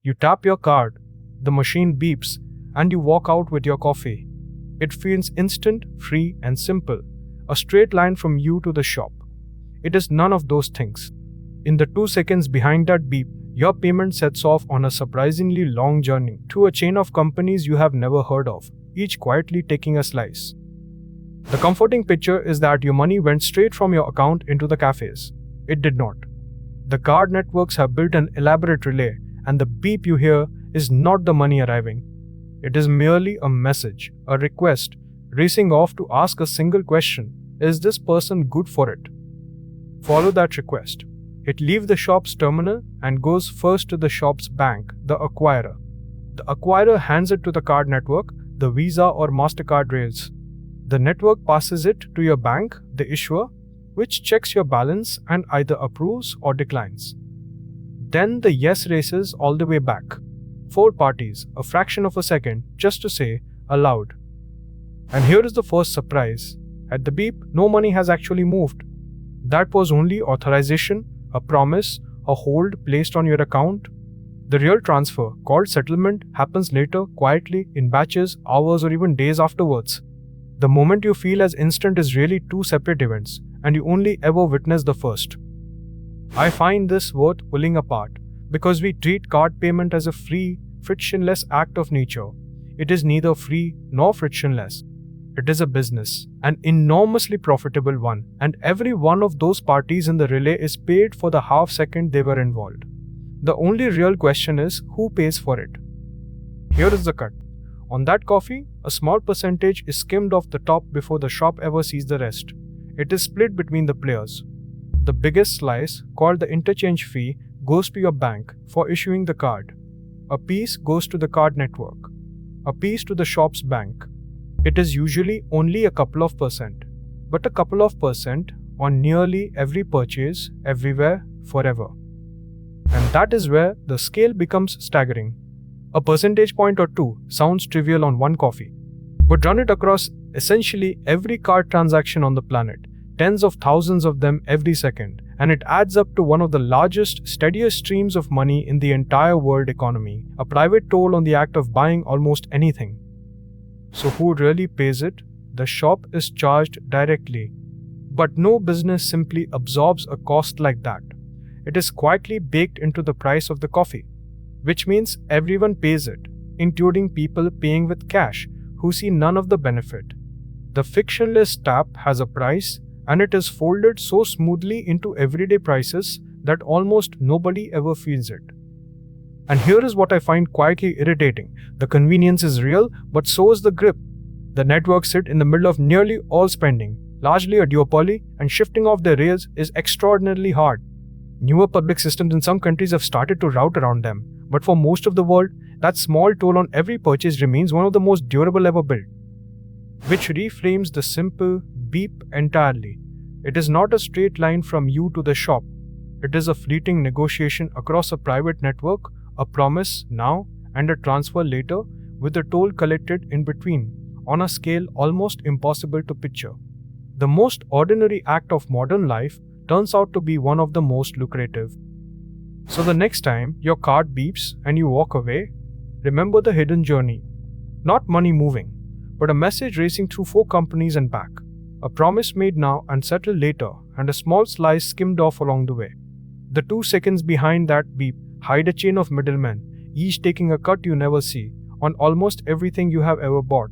You tap your card, the machine beeps, and you walk out with your coffee. It feels instant, free, and simple, a straight line from you to the shop. It is none of those things. In the 2 seconds behind that beep, your payment sets off on a surprisingly long journey to a chain of companies you have never heard of, each quietly taking a slice. The comforting picture is that your money went straight from your account into the cafes. It did not. The card networks have built an elaborate relay, and the beep you hear is not the money arriving. It is merely a message, a request, racing off to ask a single question: is this person good for it? Follow that request. It leaves the shop's terminal and goes first to the shop's bank, the acquirer. The acquirer hands it to the card network, the Visa or MasterCard rails. The network passes it to your bank, the issuer, which checks your balance and either approves or declines. Then the yes races all the way back. 4 parties, a fraction of a second, just to say, allowed. And here is the first surprise. At the beep, no money has actually moved. That was only authorization, a promise, a hold placed on your account. The real transfer, called settlement, happens later, quietly, in batches, hours, or even days afterwards. The moment you feel as instant is really 2 separate events, and you only ever witness the first. I find this worth pulling apart, because we treat card payment as a free, frictionless act of nature. It is neither free nor frictionless. It is a business, an enormously profitable one, and every one of those parties in the relay is paid for the half second they were involved. The only real question is who pays for it. Here is the cut. On that coffee, a small percentage is skimmed off the top before the shop ever sees the rest. It is split between the players. The biggest slice, called the interchange fee, goes to your bank for issuing the card. A piece goes to the card network. A piece to the shop's bank. It is usually only a couple of percent, but a couple of percent on nearly every purchase, everywhere, forever. And that is where the scale becomes staggering. A percentage point or 2 sounds trivial on one coffee, but run it across essentially every card transaction on the planet, tens of thousands of them every second, and it adds up to one of the largest, steadiest streams of money in the entire world economy, a private toll on the act of buying almost anything. So who really pays it? The shop is charged directly. But no business simply absorbs a cost like that. It is quietly baked into the price of the coffee, which means everyone pays it, including people paying with cash who see none of the benefit. The fictionless tap has a price, and it is folded so smoothly into everyday prices that almost nobody ever feels it. And here is what I find quietly irritating. The convenience is real, but so is the grip. The networks sit in the middle of nearly all spending, largely a duopoly, and shifting off their rails is extraordinarily hard. Newer public systems in some countries have started to route around them, but for most of the world, that small toll on every purchase remains one of the most durable ever built. Which reframes the simple beep entirely. It is not a straight line from you to the shop. It is a fleeting negotiation across a private network, a promise now and a transfer later, with the toll collected in between, on a scale almost impossible to picture. The most ordinary act of modern life turns out to be one of the most lucrative. So the next time your card beeps and you walk away, remember the hidden journey. Not money moving, but a message racing through 4 companies and back. A promise made now and settled later, and a small slice skimmed off along the way. The 2 seconds behind that beep hide a chain of middlemen, each taking a cut you never see, on almost everything you have ever bought.